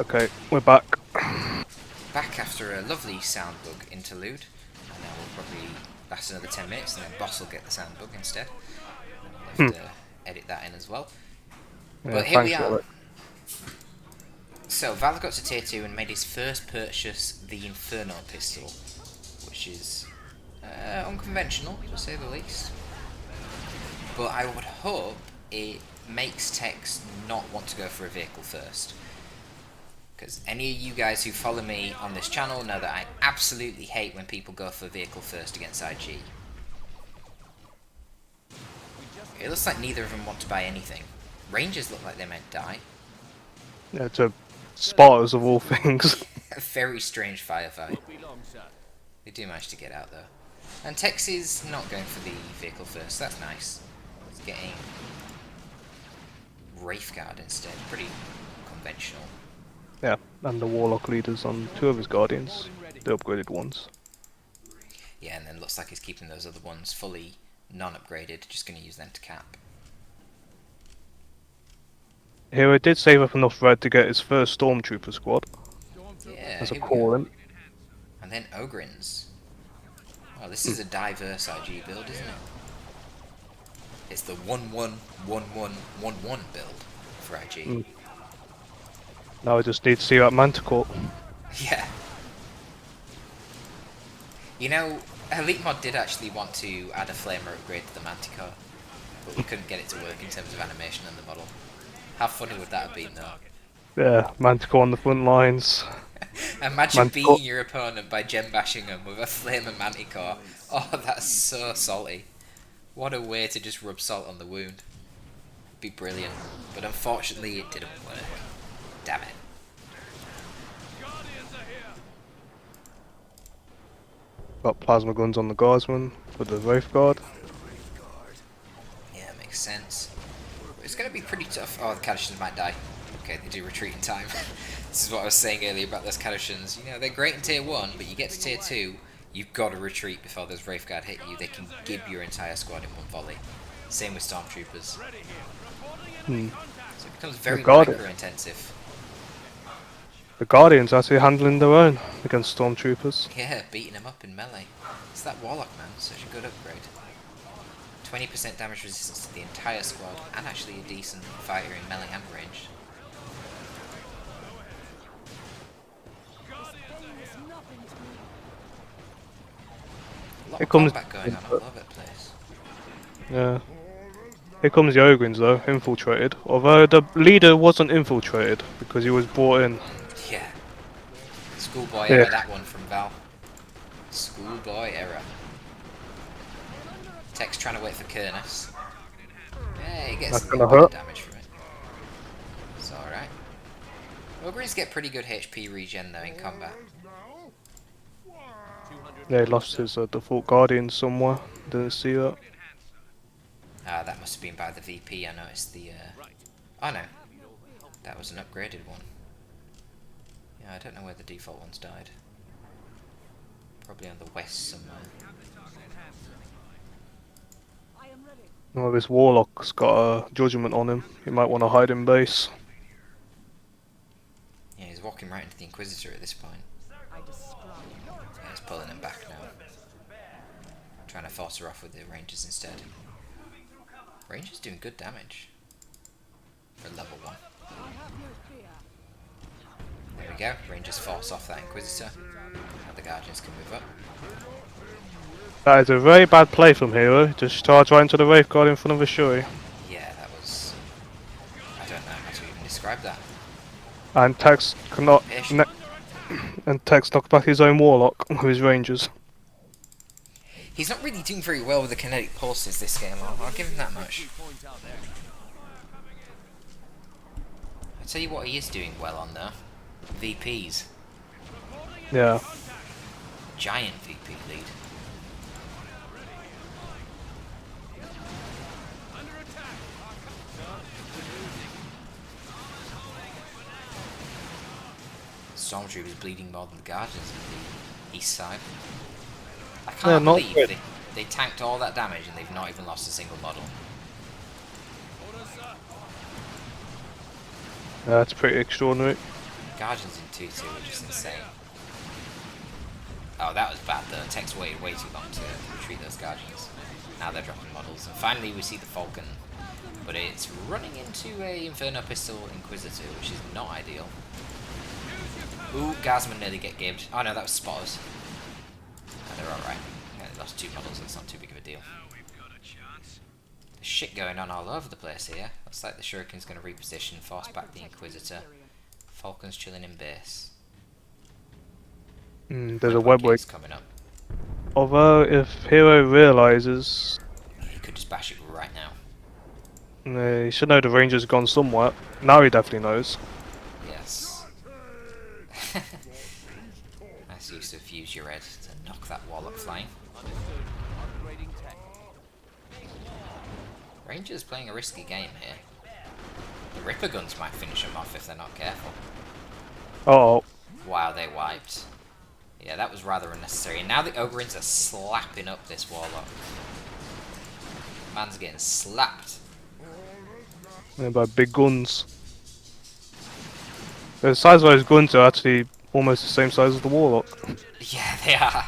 Okay, we're back. Back after a lovely sound bug interlude, and that will probably last another 10 minutes, and then Boss will get the sound bug instead. And we'll have Hmm. to edit that in as well. Yeah, But here we thanks, are. Alex. So, Val got to tier 2 and made his first purchase, the Inferno pistol, which is unconventional, to say the least. But I would hope it makes Tex not want to go for a vehicle first. Because any of you guys who follow me on this channel know that I absolutely hate when people go for vehicle first against IG. It looks like neither of them want to buy anything. Rangers look like they might die. Yeah, to Spartans of all things. A very strange firefight. They do manage to get out though. And Tex is not going for the vehicle first, that's nice. He's getting Wraith Guard instead, pretty conventional. Yeah, and the Warlock leaders on 2 of his Guardians. The upgraded ones. Yeah, and then looks like he's keeping those other ones fully non-upgraded, just going to use them to cap. Hero did save up enough red to get his first Stormtrooper squad, Yeah, as a here we go. call-in. And then Ogrins. Oh, this is a diverse IG build, isn't it? It's the 1-1-1-1-1-1 build for IG. Mm. Now I just need to see that Manticore. Yeah. You know, Elite Mod did actually want to add a flamer upgrade to the Manticore, but we couldn't get it to work in terms of animation and the model. How funny would that have been, though? Yeah, Manticore on the front lines. Imagine Manticore. beating your opponent by gem bashing them with a flamer Manticore. Oh, that's so salty. What a way to just rub salt on the wound. Be brilliant. But unfortunately, it didn't work. Damn it. Got plasma guns on the Guardsman for the Wraith Guard. Yeah, makes sense. It's going to be pretty tough. Oh, the Cadishans might die. Okay, they do retreat in time. This is what I was saying earlier about those Cadishans. You know, they're great in tier 1, but you get to tier 2, you've got to retreat before those Wraith Guard hit you. They can gib your entire squad in one volley. Same with Stormtroopers. Hmm. So it becomes very Guardian. micro-intensive. The Guardians actually handling their own against Stormtroopers. Yeah, beating them up in melee. It's that Warlock, man. Such a good upgrade. 20% damage resistance to the entire squad, and actually a decent fighter in melee and ranged. A lot Here of comes. combat going on all over the place. Yeah. Here comes the Ogrins though, infiltrated. Although the leader wasn't infiltrated because he was brought in. Yeah. Schoolboy Yeah. error, that one from Val. Schoolboy error. Tech's trying to wait for Kernus. Yeah, he gets That's a gonna little bit of hurt. damage from it. It's alright. Ogrins get pretty good HP regen though in combat. Yeah, he lost his default Guardian somewhere. Didn't see that. Ah, that must have been by the VP, I noticed the... Oh no, that was an upgraded one. Yeah, I don't know where the default ones died. Probably on the west somewhere. Well, this Warlock's got a judgment on him. He might want to hide in base. Yeah, he's walking right into the Inquisitor at this point. Yeah, he's pulling him back now. Trying to force her off with the Rangers instead. Rangers doing good damage. For level 1. There we go, Rangers force off that Inquisitor. Now the Guardians can move up. That is a very bad play from Hero. Just charge right into the Wraith Guard in front of the Shuri. Yeah, that was... I don't know how to even describe that. And Tex cannot. Patient. And Tex knocked back his own Warlock with his Rangers. He's not really doing very well with the kinetic pulses this game, I'll give him that much. I'll tell you what he is doing well on though. VPs. Yeah. Giant VP lead. Stormtroopers bleeding more than the Guardians on the east side. I can't not believe good. they tanked all that damage and they've not even lost a single model. That's pretty extraordinary. Guardians in 2-2 are just insane. Oh, that was bad though. It takes way too long to retreat those Guardians. Now they're dropping models. And finally we see the Falcon. But it's running into a Inferno Pistol Inquisitor, which is not ideal. Ooh, Gazman nearly get gibbed. Oh no, that was spotters. Oh, they're alright. Yeah, they lost 2 models, that's not too big of a deal. There's shit going on all over the place here. Looks like the Shuriken's going to reposition, force back the Inquisitor. Falcon's chilling in base. There's a web wig coming up. Although, if Hero realizes, He could just bash it right now. he should know the range has gone somewhat. Now he definitely knows. Yes. Nice use of Use Your Red to knock that Warlock flying. Rangers playing a risky game here. The Ripper Guns might finish them off if they're not careful. Uh-oh. Wow, they wiped. Yeah, that was rather unnecessary. And now the Ogrins are slapping up this Warlock. Man's getting slapped. Yeah, by big guns. The size of those guns are actually almost the same size as the Warlock. Yeah, they are.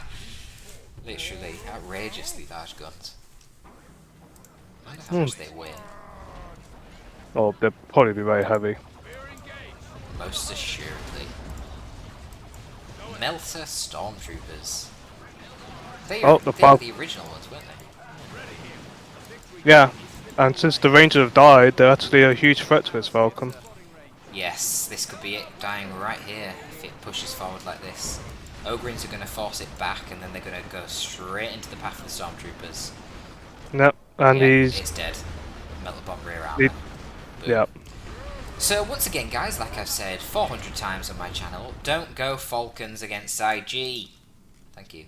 Literally outrageously large guns. I wonder how much they weigh. Oh, they'll probably be very heavy. Most assuredly. Melter Stormtroopers. They were the original ones, weren't they? Yeah, and since the Rangers have died, they're actually a huge threat to this Falcon. Yes, this could be it dying right here if it pushes forward like this. Ogrins are going to force it back and then they're going to go straight into the path of the Stormtroopers. Yep, and yeah, he's... it's dead. Melter Bomb rear armor. Yep. So once again guys, like I've said 400 times on my channel, don't go Falcons against IG. Thank you.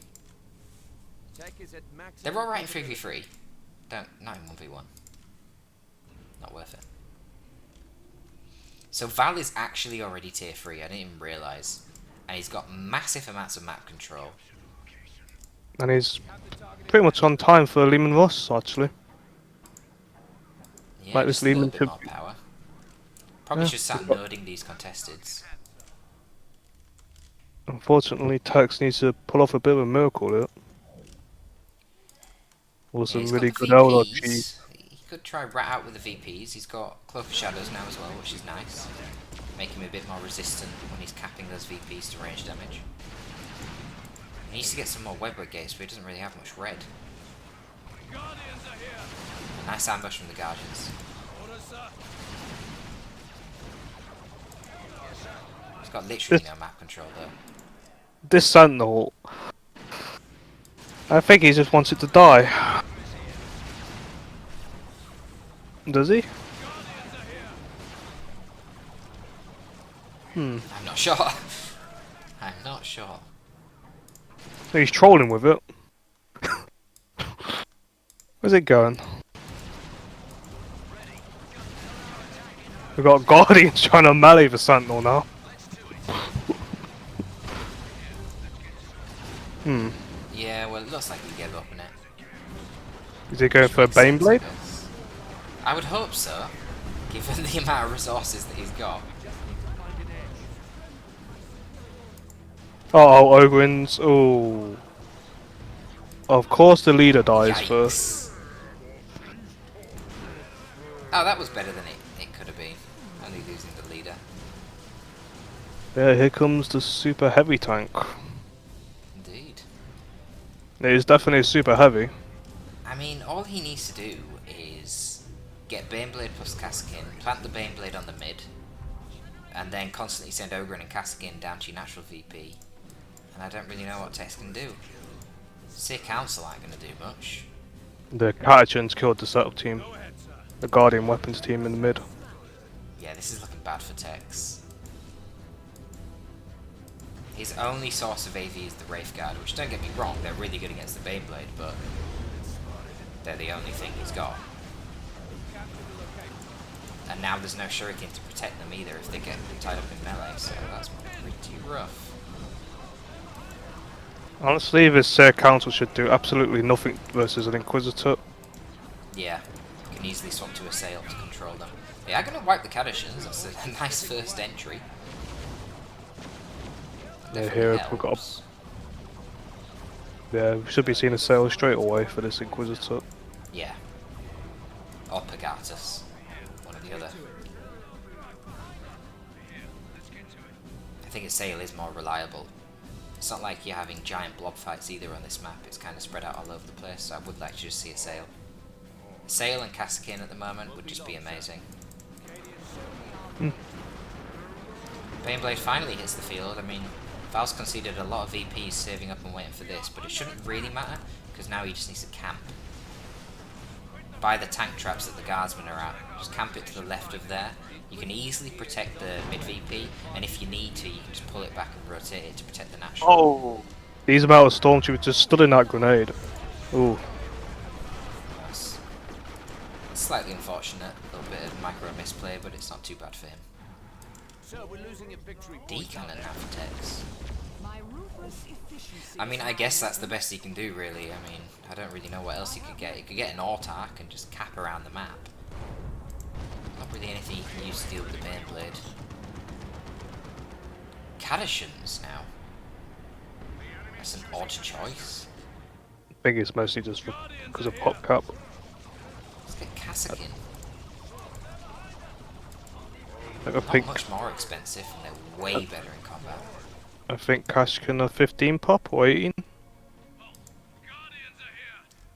They're alright in 3v3. Not in 1v1. Not worth it. So Val is actually already tier 3, I didn't even realise. And he's got massive amounts of map control. And he's pretty much on time for Lehman Ross, actually. Yeah, like just this a little Lehman bit more power. Probably should start nerding these contesteds. Unfortunately, Tex needs to pull off a bit of a miracle here. Or some really good LRG. He could try rat out with the VPs. He's got Cloak of Shadows now as well, which is nice. Make him a bit more resistant when he's capping those VPs to range damage. He needs to get some more webway gates, but he doesn't really have much red. A nice ambush from the Guardians. He's got literally no map control though. This Sentinel, I think he just wants it to die. Does he? I'm not sure. I'm not sure. He's trolling with it. Where's it going? We've got Guardians trying to melee the Sentinel now. Yeah, well it looks like he gave up on it. Is he going for a Baneblade? I would hope so, given the amount of resources that he's got. Oh, Ogrins. Oh. Of course the leader dies first. Oh, that was better than it could have been. Only losing the leader. Yeah, here comes the super heavy tank. Indeed. It is definitely super heavy. I mean, all he needs to do is get Baneblade plus Kassakin, plant the Baneblade on the mid, and then constantly send Ogren and Kassakin down to your natural VP. And I don't really know what Tex can do. Seer Council aren't going to do much. The Catachans killed the setup team. The Guardian weapons team in the mid. Yeah, this is looking bad for Tex. His only source of AV is the Wraith Guard, which don't get me wrong, they're really good against the Baneblade, but they're the only thing he's got. And now there's no Shuriken to protect them either if they get tied up in melee, so that's pretty rough. Honestly, this Seer Council should do absolutely nothing versus an Inquisitor. Yeah, you can easily swap to Assail to control them. They are going to wipe the Kadashans, that's a nice first entry. definitely here we've got. helps. Yeah, we should be seeing a sail straight away for this Inquisitor. Yeah. Or Pegasus. One or the other. I think a sail is more reliable. It's not like you're having giant blob fights either on this map, it's kind of spread out all over the place, so I would like to just see a sail. A sail and Kassakin at the moment would just be amazing. Baneblade finally hits the field. I mean, Val's conceded a lot of VPs saving up and waiting for this, but it shouldn't really matter, because now he just needs to camp. By the tank traps that the guardsmen are at, just camp it to the left of there. You can easily protect the mid VP, and if you need to, you can just pull it back and rotate it to protect the natural. Oh! These amount of Stormtroopers just stood in that grenade. Ooh. That's slightly unfortunate, a little bit of micro misplay, but it's not too bad for him. D-cannon now for Tex. I mean, I guess that's the best he can do, really. I mean, I don't really know what else he could get. He could get an Autark and just cap around the map. Not really anything you can use to deal with the Baneblade. Cadishans now. That's an odd choice. I think it's mostly just because of pop cap. Let's get Kassakin. I Not think much more expensive, and they're way better in combat. I think Kashkin are 15 pop or 18.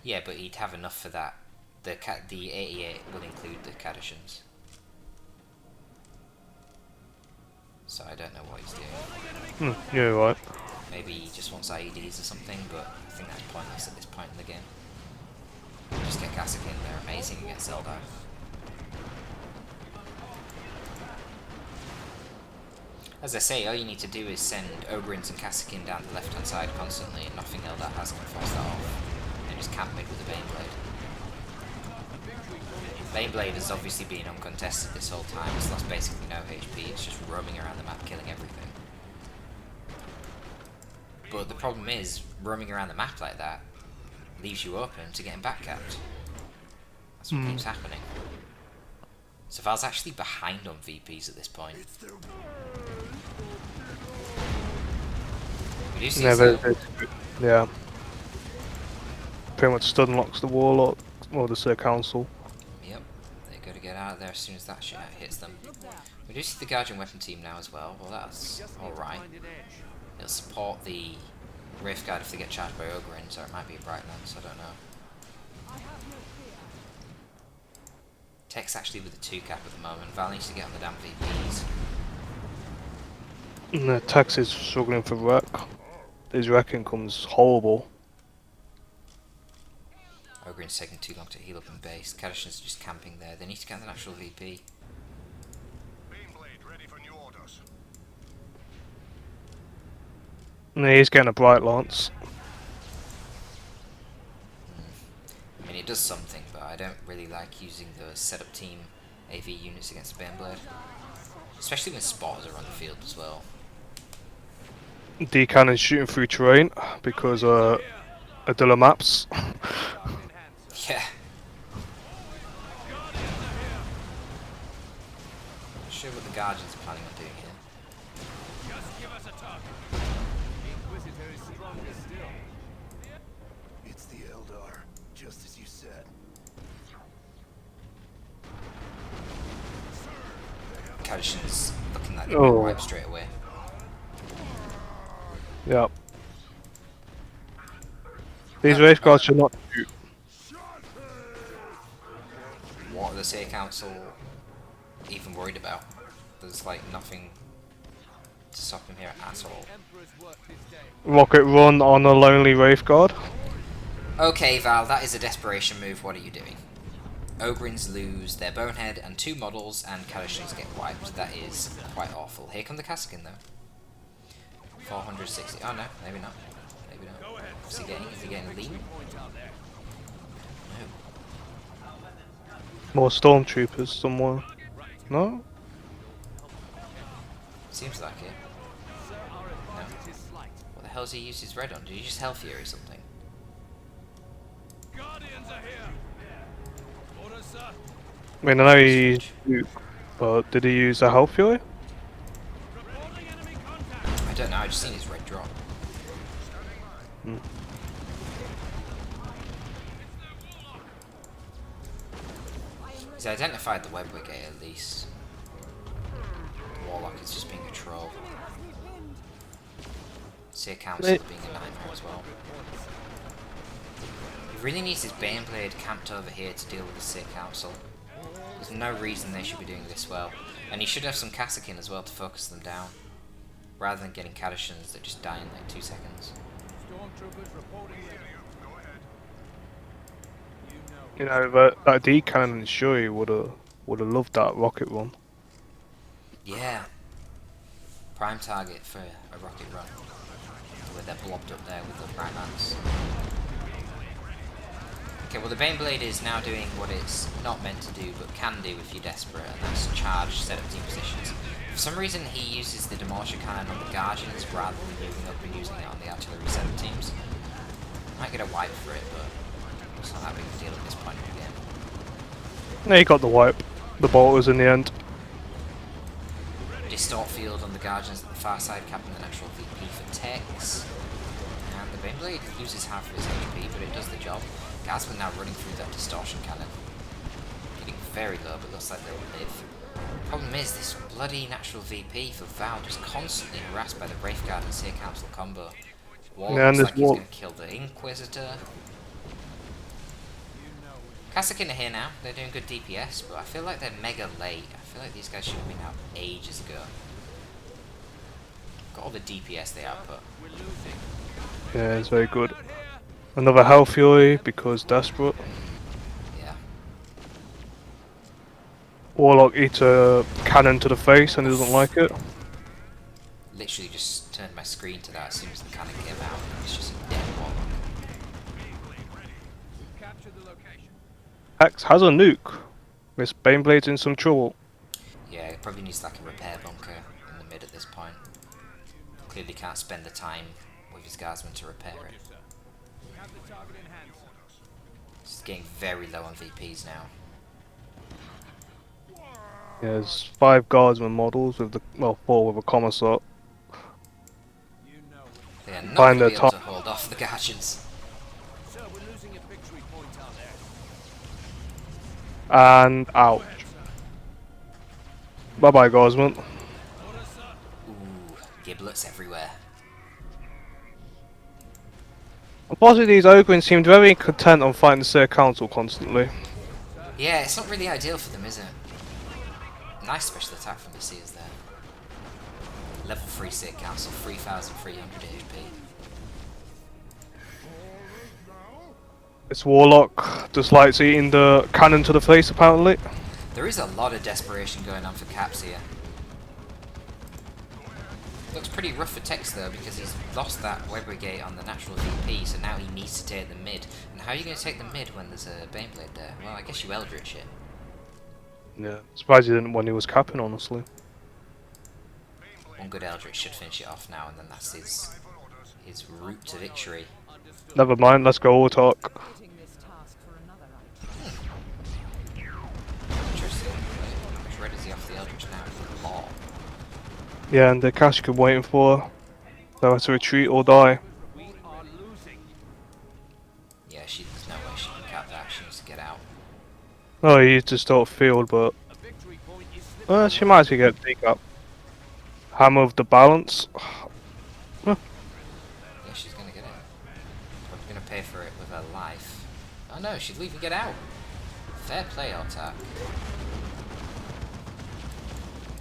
Yeah, but he'd have enough for that. The 88 will include the Cadishans. So I don't know what he's doing. You're right. Maybe he just wants IEDs or something, but I think that's pointless at this point in the game. Just get Kassakin, they're amazing against Eldar. As I say, all you need to do is send Ogrins and Kassakin down the left hand side constantly, and nothing Eldar has can force that off. And just camp mid with the Baneblade. Baneblade has obviously been uncontested this whole time, it's lost basically no HP, it's just roaming around the map killing everything. But the problem is, roaming around the map like that leaves you open to getting backcapped. That's what keeps happening. So Val's actually behind on VPs at this point. We do see yeah. Pretty much stun locks the Warlock, or the Sir Council. Yep, they got to get out of there as soon as that shit hits them. We do see the Guardian Weapon team now as well. Well, that's alright. It'll support the Wraith Guard if they get charged by Ogrin, so it might be a bright one, so I don't know. Tech's actually with a 2 cap at the moment. Val needs to get on the damn VPs. The Tex is struggling for wreck. His wrecking comes horrible. Ogrin's taking too long to heal up in base. Kadishan's just camping there. They need to get the natural VP. Baneblade ready for new orders. He's getting a bright lance. I mean, it does something, but I don't really like using the setup team AV units against the Baneblade. Especially when spotters are on the field as well. D-cannon's shooting through terrain because Adilla maps. Yeah. Not sure what the Guardians are planning on doing here. It's the Eldar, just as you said. Kadishan's looking like they're going to wipe straight away. Yep. These Wraith Guards should not shoot. What are the Sey Council even worried about? There's like nothing to stop him here at all. Rocket run on a lonely Wraith Guard. Okay, Val, that is a desperation move. What are you doing? Ogrins lose their Bonehead and 2 models, and Kadishans get wiped. That is quite awful. Here come the Kassakin, though. 460. Oh no, maybe not. Maybe not. Is he getting a lead? No. More Stormtroopers somewhere. No? Seems like it. No. What the hell has he used his red on? Did he just Hell Fury or something? I mean, I know he but did he use a Hell Fury? I don't know, I just seen his red drop. He's identified the web brigade at least. The Warlock is just being a troll. Seer Council being a nightmare as well. He really needs his Baneblade camped over here to deal with the Seer Council. There's no reason they should be doing this well. And he should have some Kassakin as well to focus them down. Rather than getting Kadashans that just die in like 2 seconds. You know, that D cannon sure he would have loved that rocket run. Yeah. Prime target for a rocket run. Where they're blobbed up there with the right lance. Okay, well the Baneblade is now doing what it's not meant to do, but can do if you're desperate, and that's charge, set up team positions. For some reason he uses the Demolisher Cannon on the Guardians rather than moving up and using it on the artillery setup teams. Might get a wipe for it, but it's not that big a deal at this point in the game. Yeah, he got the wipe. The bolters in the end. Distort field on the Guardians at the far side, capping the natural VP for Tex. And the Baneblade loses half of his HP, but it does the job. Gasman now running through that distortion cannon. Getting very low, but looks like they'll live. Problem is, this bloody natural VP for Val just constantly harassed by the Wraithguard and Seer Council combo. Wall Yeah, and looks this like he's wall- going to kill the Inquisitor. Kassakin are here now, they're doing good DPS, but I feel like they're mega late. I feel like these guys should have been out ages ago. Got all the DPS they output. Yeah, it's very good. Another Health Fury because desperate. Yeah. Warlock eats a cannon to the face and he doesn't like it. Literally just turned my screen to that as soon as the cannon came out. It's just a dead Warlock. X has a nuke. Miss Baneblade's in some trouble. Yeah, it probably needs like a repair bunker in the mid at this point. Clearly can't spend the time with his guardsmen to repair it. He's getting very low on VPs now. Yeah, there's 5 guardsman models with the 4 with a commissar. They are not Find going to their be able top- to hold off the Guardians. And ouch. Bye bye guardsman. Ooh, giblets everywhere. Unfortunately these Ogrins seemed very content on fighting the Seer Council constantly. Yeah, it's not really ideal for them, is it? Nice special attack from the Seers there. Level 3 Seer Council, 3,300 HP. This Warlock just likes eating the cannon to the face apparently. There is a lot of desperation going on for Caps here. Looks pretty rough for Tex though, because he's lost that web brigade on the natural VP, so now he needs to take the mid. And how are you going to take the mid when there's a Baneblade there? Well, I guess you Eldritch it. Yeah, surprised he didn't when he was capping honestly. One good Eldritch should finish it off now, and then that's his route to victory. Never mind, let's go talk. Interesting. Which red is he off the Eldritch now? Law. Yeah, and the Kassakin waiting for her. They have to retreat or die. Yeah, there's no way she can cap that. She needs to get out. Oh, he used to start field, but she might as well get decap. Hammer of the balance. Yeah, she's gonna get it. Probably gonna pay for it with her life. Oh no, she'd leave and get out. Fair play, Artak.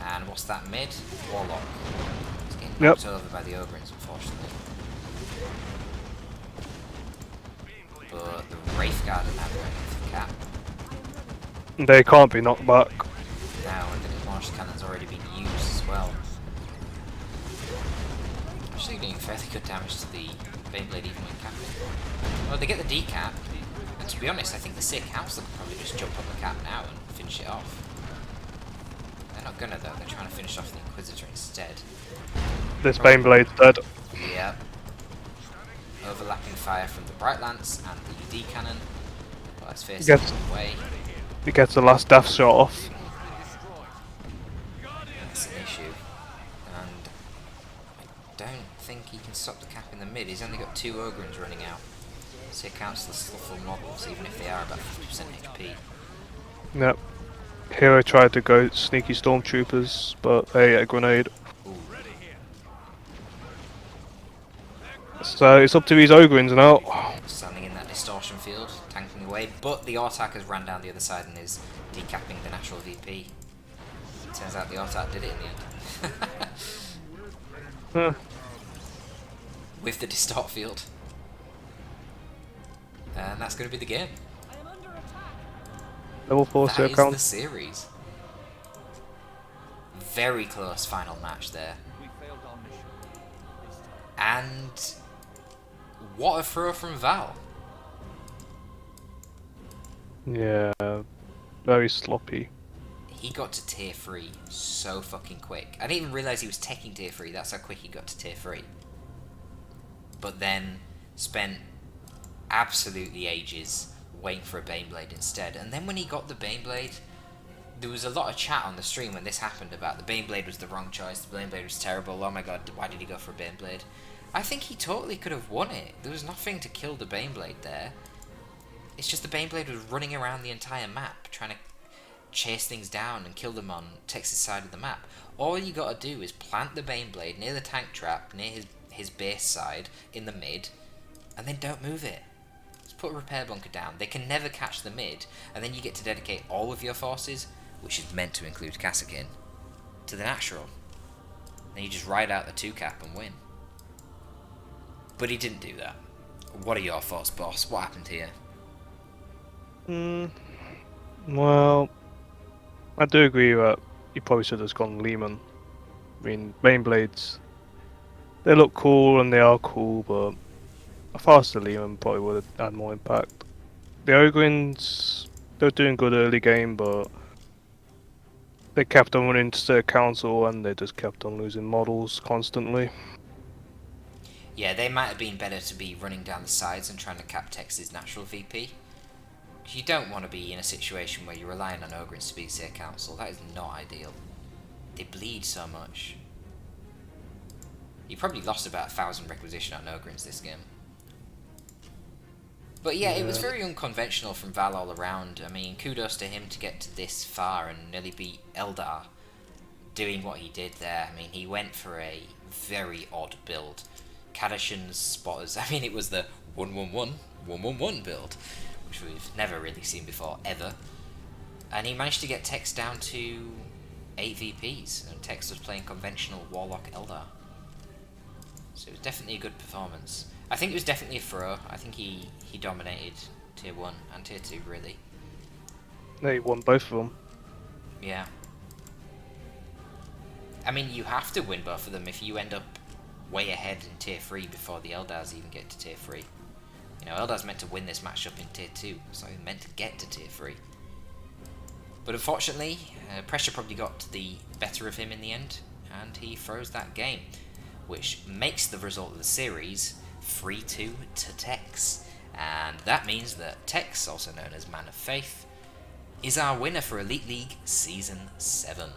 And what's that mid? Warlock. It's getting knocked over by the Ogrins, unfortunately. But the Wraithguard are now going for the cap. They can't be knocked back. Now, and the Demolished Cannon's already been used as well. Actually doing fairly good damage to the Beyblade even when capping. Well, they get the decap, and to be honest, I think the Seer Council could probably just jump up the cap now and finish it off. They're not gonna though, they're trying to finish off the Inquisitor instead. This Baneblade's dead. Yep. Overlapping fire from the Bright Lance and the UD Cannon. Well, it's facing Yes. the way. He gets the last death shot off. That's an issue. And I don't think he can stop the cap in the mid. He's only got 2 Ogrins running out. So it counts the full models, even if they are about 50% HP. Yep. Hero tried to go sneaky stormtroopers, but they ate a grenade. Ooh. So it's up to these Ogrins now. Standing in that distortion field, tanking away, but the Autark has ran down the other side and is decapping the natural VP. Turns out the Autark did it in the end. Huh. With the distort field. And that's going to be the game. Level 4 That so is count. the series. Very close final match there. And what a throw from Val. Yeah, very sloppy. He got to tier 3 so fucking quick. I didn't even realise he was taking tier 3, that's how quick he got to tier 3. But then spent absolutely ages waiting for a Baneblade instead. And then when he got the Baneblade, there was a lot of chat on the stream when this happened about the Baneblade was the wrong choice, the Baneblade was terrible, oh my god, why did he go for a Baneblade? I think he totally could have won it. There was nothing to kill the Baneblade there. It's just the Baneblade was running around the entire map, trying to chase things down and kill them on Texas side of the map. All you gotta do is plant the Baneblade near the tank trap, near his base side, in the mid, and then don't move it. Just put a repair bunker down. They can never catch the mid, and then you get to dedicate all of your forces, which is meant to include Kassakin, to the natural. Then you just ride out the 2-cap and win. But he didn't do that. What are your thoughts, boss? What happened here? Well, I do agree that you probably should have just gone Lehman. I mean, Baneblades, they look cool and they are cool, but a faster Lehman probably would have had more impact. The Ogrins, they're doing good early game, but they kept on running to the council and they just kept on losing models constantly. Yeah, they might have been better to be running down the sides and trying to cap Tex's natural VP. You don't want to be in a situation where you're relying on Ogrins to beat Seer Council. That is not ideal. They bleed so much. You probably lost about 1,000 requisition on Ogrins this game. But yeah, it was very unconventional from Val all around. I mean, kudos to him to get to this far and nearly beat Eldar doing what he did there. I mean, he went for a very odd build. Kadashan's spotters, I mean, it was the 1-1-1 build, which we've never really seen before, ever. And he managed to get Tex down to 8 VPs, and Tex was playing conventional Warlock Eldar. So it was definitely a good performance. I think it was definitely a throw. I think he dominated Tier 1 and Tier 2, really. They won both of them. Yeah. I mean, you have to win both of them if you end up way ahead in Tier 3 before the Eldars even get to Tier 3. You know, Eldar's meant to win this matchup in Tier 2, so he's meant to get to Tier 3. But unfortunately, pressure probably got the better of him in the end, and he throws that game, which makes the result of the series 3-2 to Tex. And that means that Tex, also known as Man of Faith, is our winner for Elite League Season 7.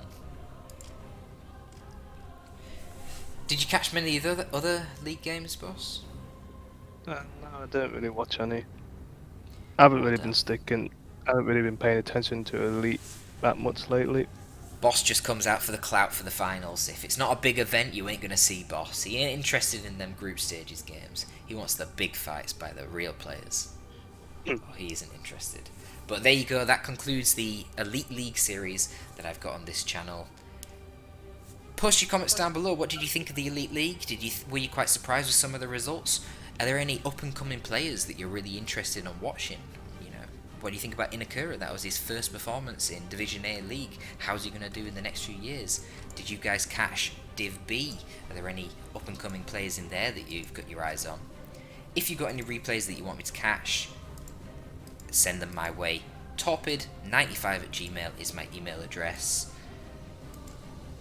Did you catch many of the other league games, boss? No, I don't really watch any. I haven't really been paying attention to Elite that much lately. Boss just comes out for the clout for the finals. If it's not a big event, you ain't gonna see Boss. He ain't interested in them group stages games. He wants the big fights by the real players. Oh, he isn't interested. But there you go, that concludes the Elite League series that I've got on this channel. Post your comments down below. What did you think of the Elite League? Were you quite surprised with some of the results? Are there any up-and-coming players that you're really interested in watching? You know, what do you think about Inakura? That was his first performance in Division A League. How's he going to do in the next few years? Did you guys catch Div B? Are there any up-and-coming players in there that you've got your eyes on? If you've got any replays that you want me to catch, send them my way. Torpid95@gmail is my email address.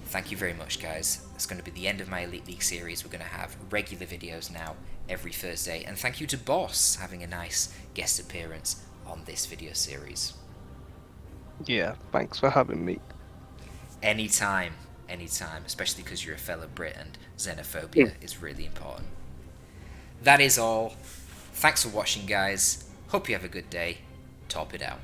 Thank you very much, guys. That's going to be the end of my Elite League series. We're going to have regular videos now every Thursday. And thank you to Boss having a nice guest appearance on this video series. Yeah, thanks for having me. Anytime. anytime, especially because you're a fellow Brit and xenophobia is really important. That is all. Thanks for watching, guys. Hope you have a good day. Torpid out.